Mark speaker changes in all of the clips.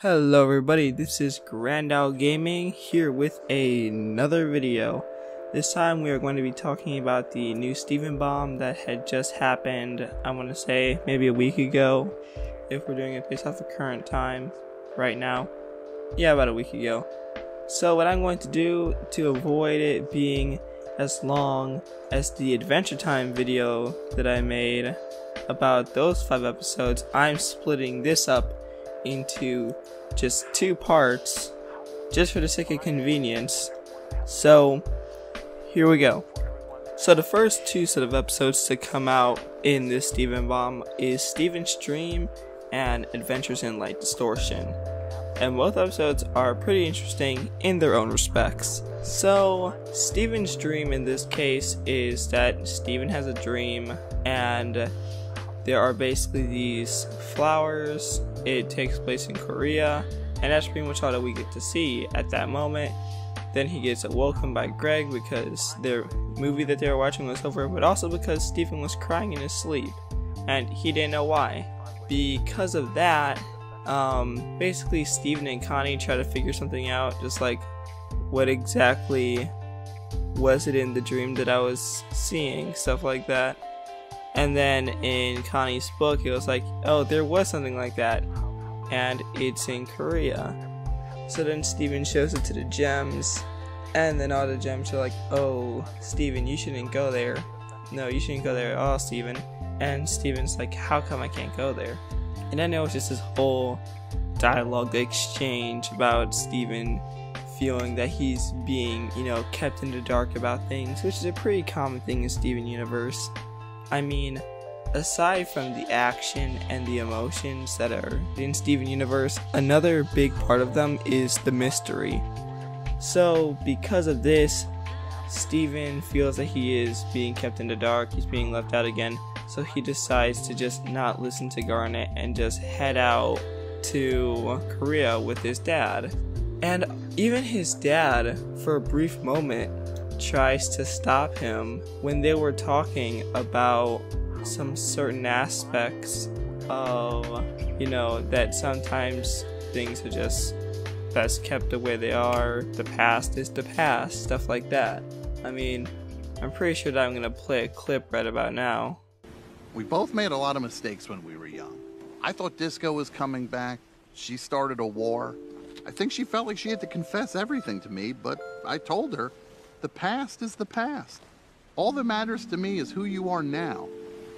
Speaker 1: Hello everybody, this is GrandOwlGaming here with another video. This time we are going to be talking about the new Steven bomb that had just happened, I want to say maybe a week ago, if we're doing it based off the current time right now. Yeah, about a week ago. So what I'm going to do to avoid it being as long as the Adventure Time video that I made about those 5 episodes, I'm splitting this up into just 2 parts just for the sake of convenience. So here we go. So the first 2 set of episodes to come out in this Steven bomb is Steven's Dream and Adventures in Light Distortion, and both episodes are pretty interesting in their own respects. So Steven's dream in this case is that Steven has a dream and there are basically these flowers. It takes place in Korea, and that's pretty much all that we get to see at that moment. Then he gets awoken by Greg because their movie that they were watching was over, but also because Steven was crying in his sleep and he didn't know why. Because of that, basically Steven and Connie try to figure something out, just like what exactly was it in the dream that I was seeing, stuff like that. And then in Connie's book, it was like, oh, there was something like that, and it's in Korea. So then Steven shows it to the gems, and then all the gems are like, oh, Steven, you shouldn't go there. No, you shouldn't go there at all, Steven. And Steven's like, how come I can't go there? And then there was just this whole dialogue exchange about Steven feeling that he's being, kept in the dark about things, which is a pretty common thing in Steven universe. I mean, aside from the action and the emotions that are in Steven universe, another big part of them is the mystery. So because of this, Steven feels that he is being kept in the dark, he's being left out again, so he decides to just not listen to Garnet and just head out to Korea with his dad. And even his dad, for a brief moment, tries to stop him when they were talking about some certain aspects of, that sometimes things are just best kept the way they are, the past is the past, stuff like that. I mean, I'm pretty sure that I'm gonna play a clip right about now.
Speaker 2: We both made a lot of mistakes when we were young. I thought Disco was coming back. She started a war. I think she felt like she had to confess everything to me, but I told her, the past is the past. All that matters to me is who you are now.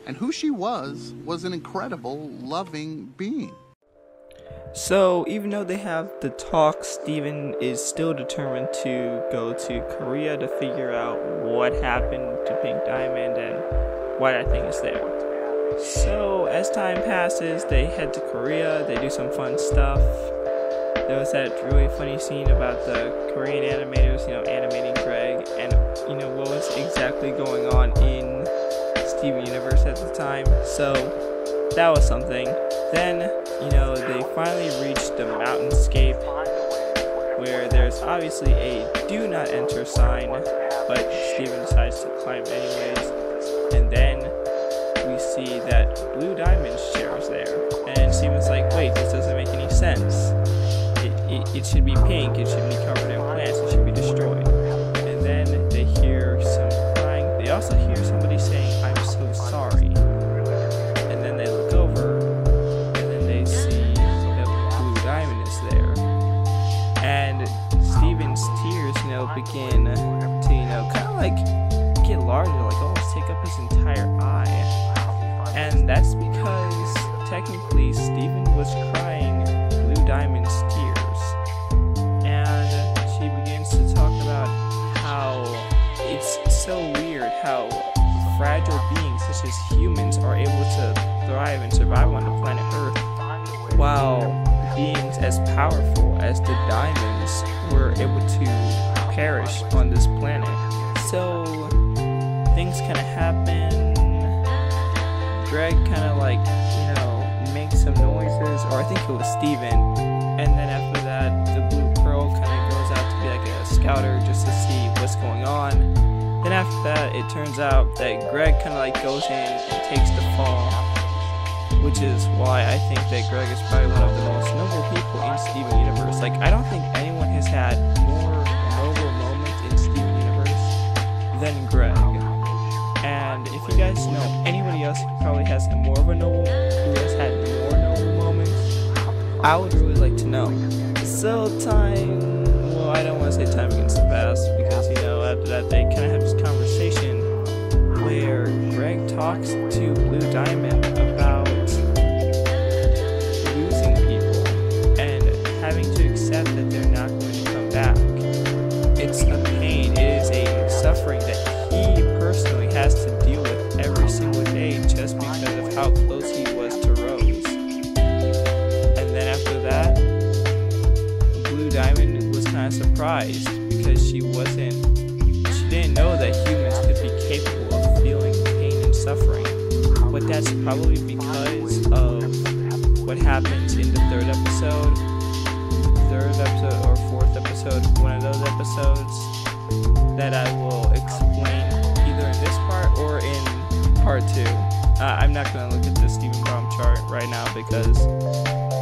Speaker 2: And who she was an incredible, loving being.
Speaker 1: So even though they have the talk, Steven is still determined to go to Korea to figure out what happened to Pink Diamond and why that thing is there. So as time passes, they head to Korea, they do some fun stuff. There was that really funny scene about the Korean animators, animating Greg, and what was exactly going on in Steven Universe at the time. So that was something. Then, they finally reached the mountainscape where there's obviously a do not enter sign, but Steven decides to climb anyways. And then we see that Blue Diamond's chair is there, and Steven's like, wait, this doesn't make any sense. It should be pink, it should be covered in plants, it should be destroyed. And then they hear some crying. They also hear somebody saying, I'm so sorry. And then they look over, and then they see that Blue Diamond is there. And Steven's tears, begin to, kind of like get larger, like almost take up his entire eye. And that's because technically Steven was crying Blue Diamond's tears. She begins to talk about how it's so weird how fragile beings such as humans are able to thrive and survive on the planet Earth, while beings as powerful as the diamonds were able to perish on this planet. So things kind of happen. Greg kind of makes some noises, or I think it was Steven, and then after that the Blue Pearl kind of goes out to be like a scouter just to see what's going on. Then after that, it turns out that Greg kind of goes in and takes the fall, which is why I think that Greg is probably one of the most noble people in Steven Universe. Like, I don't think anyone has had more noble moments in Steven Universe than Greg. And if you guys know anybody else who probably has more of a noble, who has had more noble moments, I would really like to know. So well, I don't want to say time against the past, because, you know, after that they kind of have this conversation where Greg talks to Blue Diamond about losing people and having to accept that they're not going to come back. It's a pain, it is a suffering that he personally has to deal with every single day just because of how close he was to Rose. And then after that, Blue Diamond was kind of surprised because she didn't know that humans could be capable of feeling pain and suffering. But that's probably because of what happens in the third episode or fourth episode, one of those episodes that I will explain either in this part or in part 2. I'm not going to look at the Steven Baum chart right now because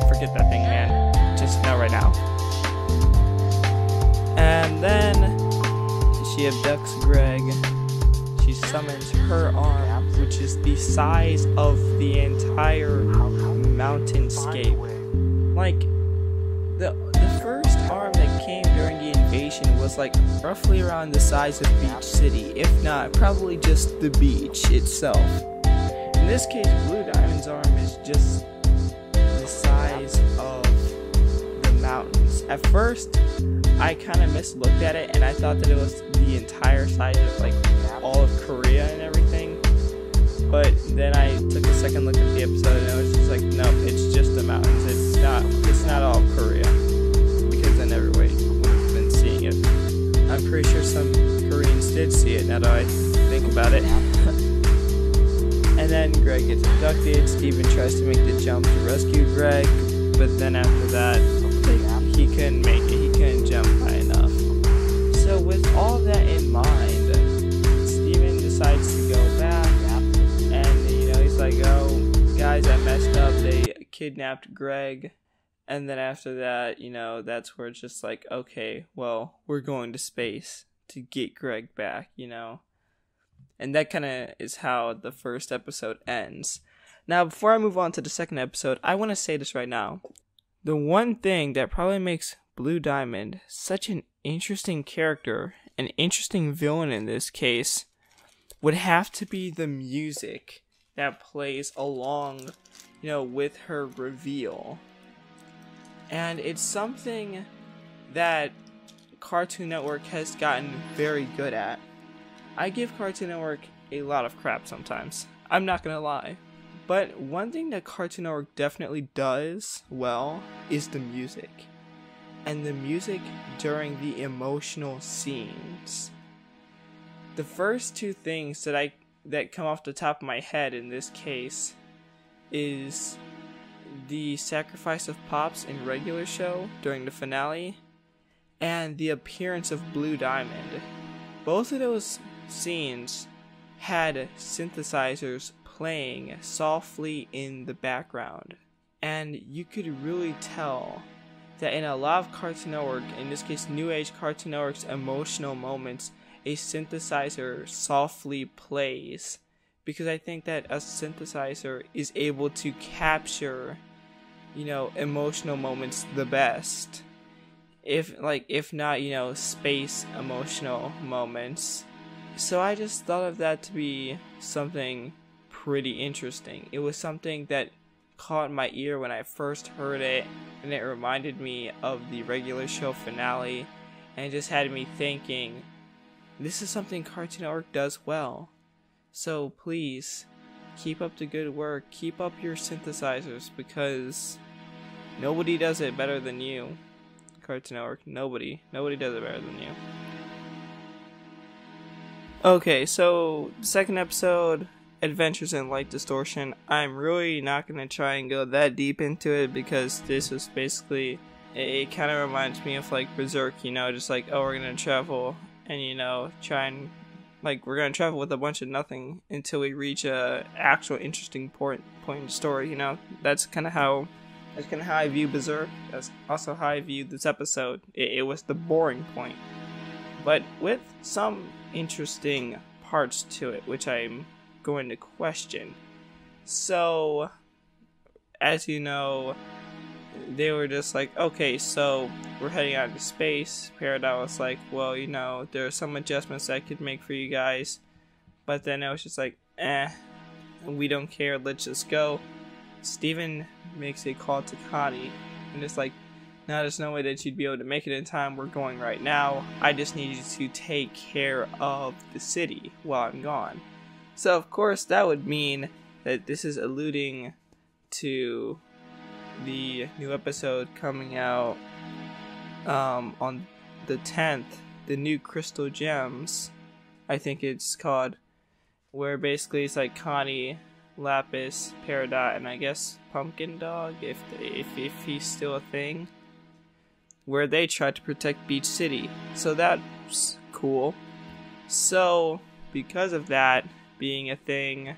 Speaker 1: forget that thing, man. Just not right now. And then she abducts Greg. She summons her arm, which is the size of the entire mountainscape. Like, the first arm that came during the invasion was like roughly around the size of Beach City, if not probably just the beach itself. In this case, Blue Diamond's arm is just the size of the mountains. At first, I kind of mislooked at it and I thought that it was the entire size of like all of Korea and everything. But then I took a second look at the episode and I was just like, nope, it's just the mountains. It's not all of Korea. Because then everybody would have been seeing it. I'm pretty sure some Koreans did see it now that I think about it. And then Greg gets abducted. Steven tries to make the jump to rescue Greg, but then after that, he couldn't make it. He couldn't jump high enough. So with all that in mind, Steven decides to go back, and you know, he's like, "Oh, guys, I messed up. They kidnapped Greg." And then after that, you know, that's where it's just like, okay, well, we're going to space to get Greg back, you know. And that kind of is how the first episode ends. Now, before I move on to the second episode, I want to say this right now. The one thing that probably makes Blue Diamond such an interesting character, an interesting villain in this case, would have to be the music that plays along, you know, with her reveal. And it's something that Cartoon Network has gotten very good at. I give Cartoon Network a lot of crap sometimes. I'm not gonna lie. But one thing that Cartoon Network definitely does well is the music. And the music during the emotional scenes. The first two things that come off the top of my head in this case is the sacrifice of Pops in regular show during the finale and the appearance of Blue Diamond. Both of those scenes had synthesizers playing softly in the background, and you could really tell that in a lot of Cartoon Network, in this case New Age Cartoon Network's emotional moments, a synthesizer softly plays, because I think that a synthesizer is able to capture, you know, emotional moments the best. If not, you know, space emotional moments. So I just thought of that to be something pretty interesting. It was something that caught my ear when I first heard it, and it reminded me of the regular show finale, and it just had me thinking, this is something Cartoon Network does well. So please, keep up the good work, keep up your synthesizers, because nobody does it better than you. Cartoon Network, nobody does it better than you. Okay, so second episode, Adventures in Light Distortion. I'm really not going to try and go that deep into it because this was basically, it kind of reminds me of like Berserk, you know, just like, oh, we're going to travel and, you know, try and like we're gonna travel with a bunch of nothing until we reach a actual interesting point in the story. You know, that's kind of how I view Berserk. That's also how I view this episode. It was the boring point, but with some interesting parts to it, which I'm going to question. So, as you know, they were just like, okay, so we're heading out into space. Peridot was like, well, you know, there are some adjustments I could make for you guys, but then it was just like, we don't care, let's just go. Steven makes a call to Connie, and it's like, no, there's no way that you'd be able to make it in time, we're going right now, I just need you to take care of the city while I'm gone. So of course that would mean that this is alluding to the new episode coming out on the 10th, the new Crystal Gems, I think it's called, where basically it's like Connie, Lapis, Peridot, and I guess Pumpkin Dog, if he's still a thing, where they try to protect Beach City. So that's cool. So because of that being a thing,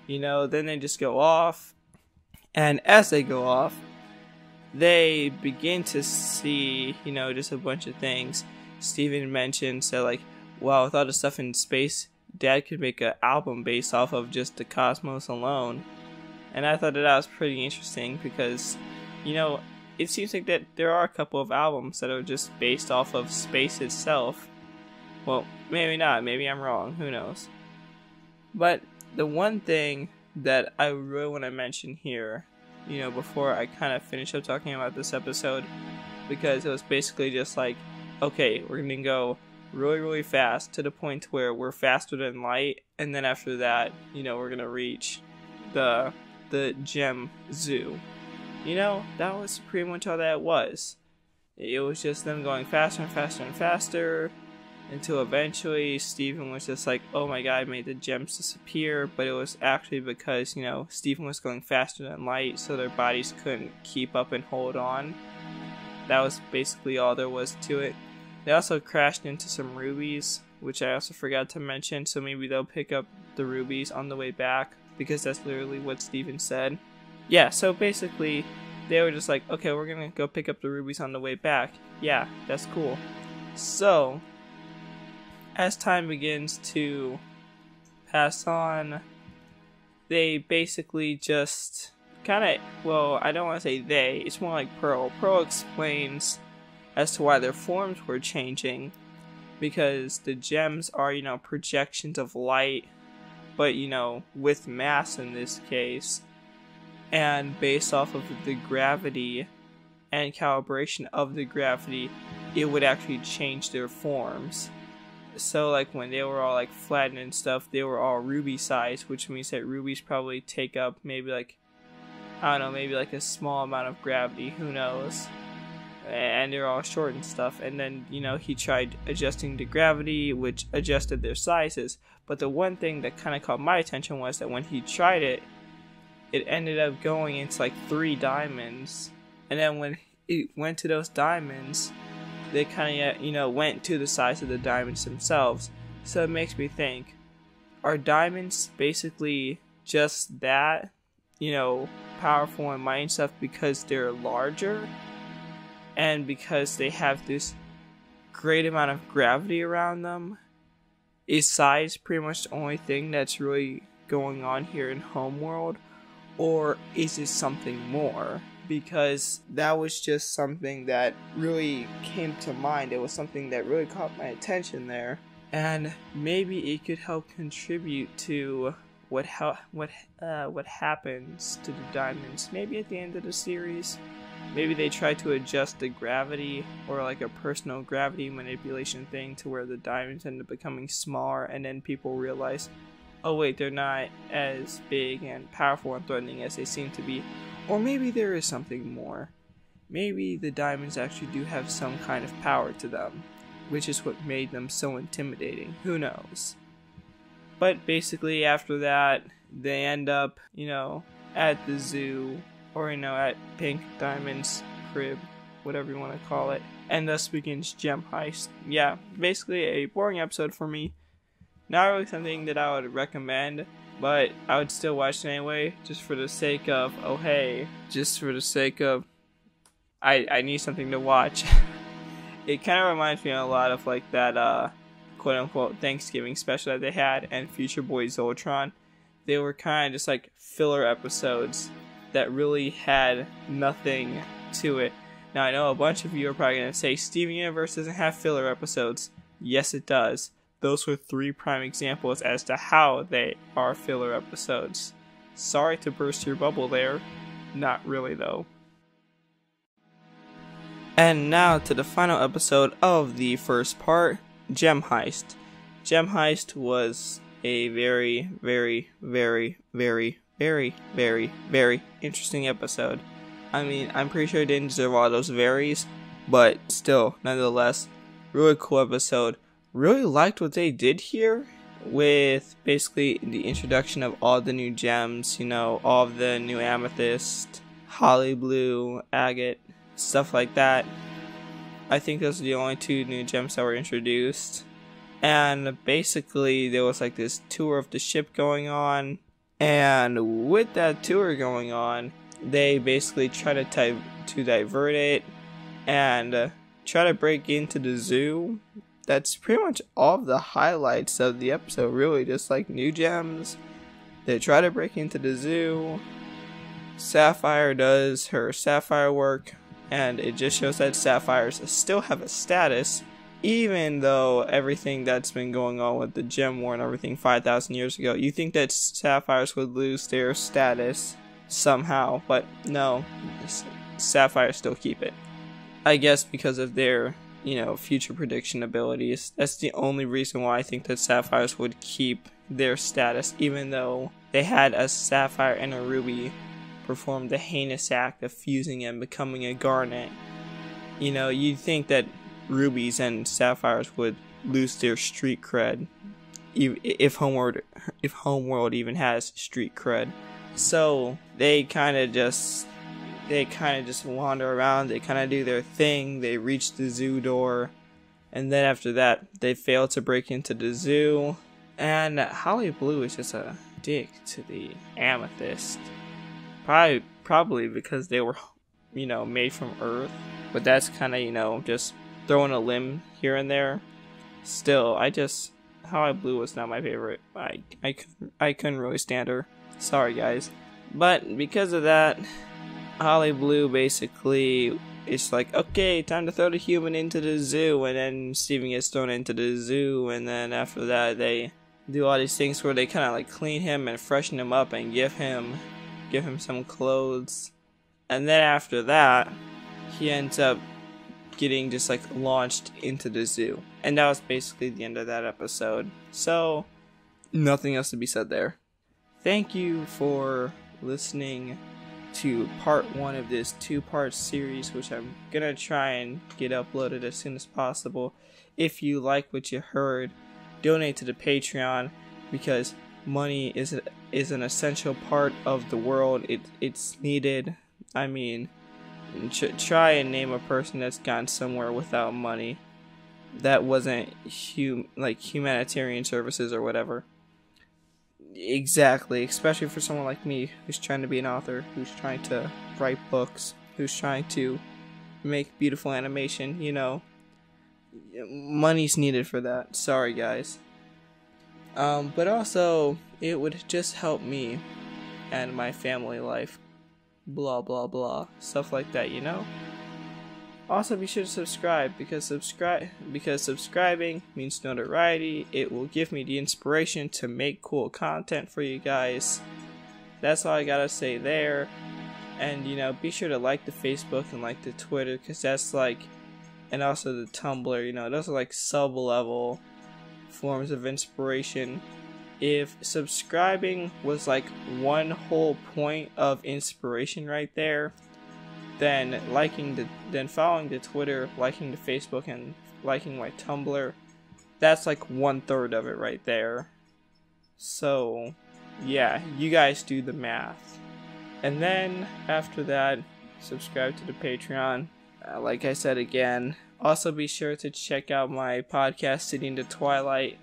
Speaker 1: you know, then they just go off, and as they go off, they begin to see, you know, just a bunch of things. Steven mentioned, so like, wow, with all the stuff in space, Dad could make an album based off of just the cosmos alone. And I thought that was pretty interesting because, you know, it seems like that there are a couple of albums that are just based off of space itself. Well, maybe not, maybe I'm wrong, who knows. But the one thing that I really want to mention here, you know, before I kind of finish up talking about this episode, because it was basically just like, okay, we're gonna go really fast to the point where we're faster than light, and then after that, you know, we're gonna reach the gem zoo. You know, that was pretty much all that it was. It was just them going faster and faster and faster, until eventually Steven was just like, oh my god, I made the gems disappear, but it was actually because, you know, Steven was going faster than light, so their bodies couldn't keep up and hold on. That was basically all there was to it. They also crashed into some rubies, which I also forgot to mention, so maybe they'll pick up the rubies on the way back, because that's literally what Steven said. Yeah, so basically, they were just like, okay, we're gonna go pick up the rubies on the way back. Yeah, that's cool. So, as time begins to pass on, they basically just kind of, well, I don't want to say they, it's more like Pearl. Pearl explains as to why their forms were changing, because the gems are, you know, projections of light, but, you know, with mass in this case, and based off of the gravity and calibration of the gravity, it would actually change their forms. So like when they were all like flattened and stuff, they were all ruby size, which means that rubies probably take up maybe like, I don't know, maybe like a small amount of gravity, who knows. And they're all short and stuff. And then, you know, he tried adjusting the gravity, which adjusted their sizes. But the one thing that kind of caught my attention was that when he tried it, it ended up going into like 3 diamonds. And then when it went to those diamonds, they kind of, you know, went to the size of the diamonds themselves. So it makes me think, are diamonds basically just that, you know, powerful and mighty stuff because they're larger? And because they have this great amount of gravity around them? Is size pretty much the only thing that's really going on here in Homeworld? Or is it something more? Because that was just something that really came to mind. It was something that really caught my attention there. And maybe it could help contribute to what happens to the diamonds. Maybe at the end of the series. Maybe they try to adjust the gravity, or like a personal gravity manipulation thing, to where the diamonds end up becoming smaller, and then people realize, oh wait, they're not as big and powerful and threatening as they seem to be. Or maybe there is something more. Maybe the diamonds actually do have some kind of power to them, which is what made them so intimidating. Who knows? But basically after that, they end up, you know, at the zoo, or, you know, at Pink Diamond's crib, whatever you want to call it. And thus begins Gem Heist. Yeah, basically a boring episode for me. Not really something that I would recommend, but I would still watch it anyway, just for the sake of, oh hey, just for the sake of, I need something to watch. It kind of reminds me a lot of like that quote unquote Thanksgiving special that they had and Future Boy Zoltron. They were kind of just like filler episodes that really had nothing to it. Now I know a bunch of you are probably going to say Steven Universe doesn't have filler episodes. Yes, it does. Those were 3 prime examples as to how they are filler episodes. Sorry to burst your bubble there. Not really though. And now to the final episode of the first part, Gem Heist. Gem Heist was a very, very, very, very, very, very, very interesting episode. I mean, I'm pretty sure it didn't deserve all those varies, but still, nonetheless, really cool episode. Really liked what they did here with basically the introduction of all the new gems, you know, all of the new amethyst, holly blue, agate, stuff like that. I think those are the only 2 new gems that were introduced. And basically there was like this tour of the ship going on, and with that tour going on, they basically try to divert it and try to break into the zoo. That's pretty much all of the highlights of the episode, really, just like new gems. They try to break into the zoo. Sapphire does her sapphire work, and it just shows that sapphires still have a status, even though everything that's been going on with the gem war and everything 5,000 years ago. You think that sapphires would lose their status somehow, but no, sapphires still keep it. I guess because of their, you know, future prediction abilities. That's the only reason why I think that sapphires would keep their status, even though they had a sapphire and a ruby perform the heinous act of fusing and becoming a garnet. You know, you'd think that rubies and sapphires would lose their street cred, if Homeworld even has street cred. So they kind of just wander around, they kind of do their thing, they reach the zoo door, and then after that, they fail to break into the zoo, and Holly Blue is just a dick to the amethyst. Probably because they were, you know, made from Earth, but that's kind of, you know, just throwing a limb here and there. Still, Holly Blue was not my favorite. I couldn't really stand her. Sorry, guys. But because of that, Holly Blue basically is like, okay, time to throw the human into the zoo, and then Steven gets thrown into the zoo, and then after that they do all these things where they kind of like clean him and freshen him up and give him some clothes, and then after that he ends up getting just like launched into the zoo, and that was basically the end of that episode. So nothing else to be said there. Thank you for listening to part 1 of this 2-part series, which I'm gonna try and get uploaded as soon as possible. If you like what you heard, donate to the Patreon, because money is an essential part of the world. It's needed. I mean, try and name a person that's gone somewhere without money that wasn't humanitarian services or whatever. Exactly, especially for someone like me who's trying to be an author, who's trying to write books, who's trying to make beautiful animation, you know. Money's needed for that. Sorry, guys. But also, it would just help me and my family life. Blah, blah, blah. Stuff like that, you know? Also, be sure to subscribe, because subscribing means notoriety. It will give me the inspiration to make cool content for you guys. That's all I gotta say there. And, you know, be sure to like the Facebook and like the Twitter, because that's like, and also the Tumblr, you know, those are like sub-level forms of inspiration. If subscribing was like one whole point of inspiration right there, then following the Twitter, liking the Facebook, and liking my Tumblr, that's like 1/3 of it right there. So yeah, you guys do the math. And then after that, subscribe to the Patreon. Like I said again, also be sure to check out my podcast, Sitting the Twilight.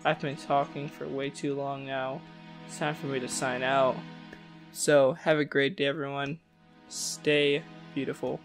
Speaker 1: I've been talking for way too long now. It's time for me to sign out. So, have a great day, everyone. Stay beautiful.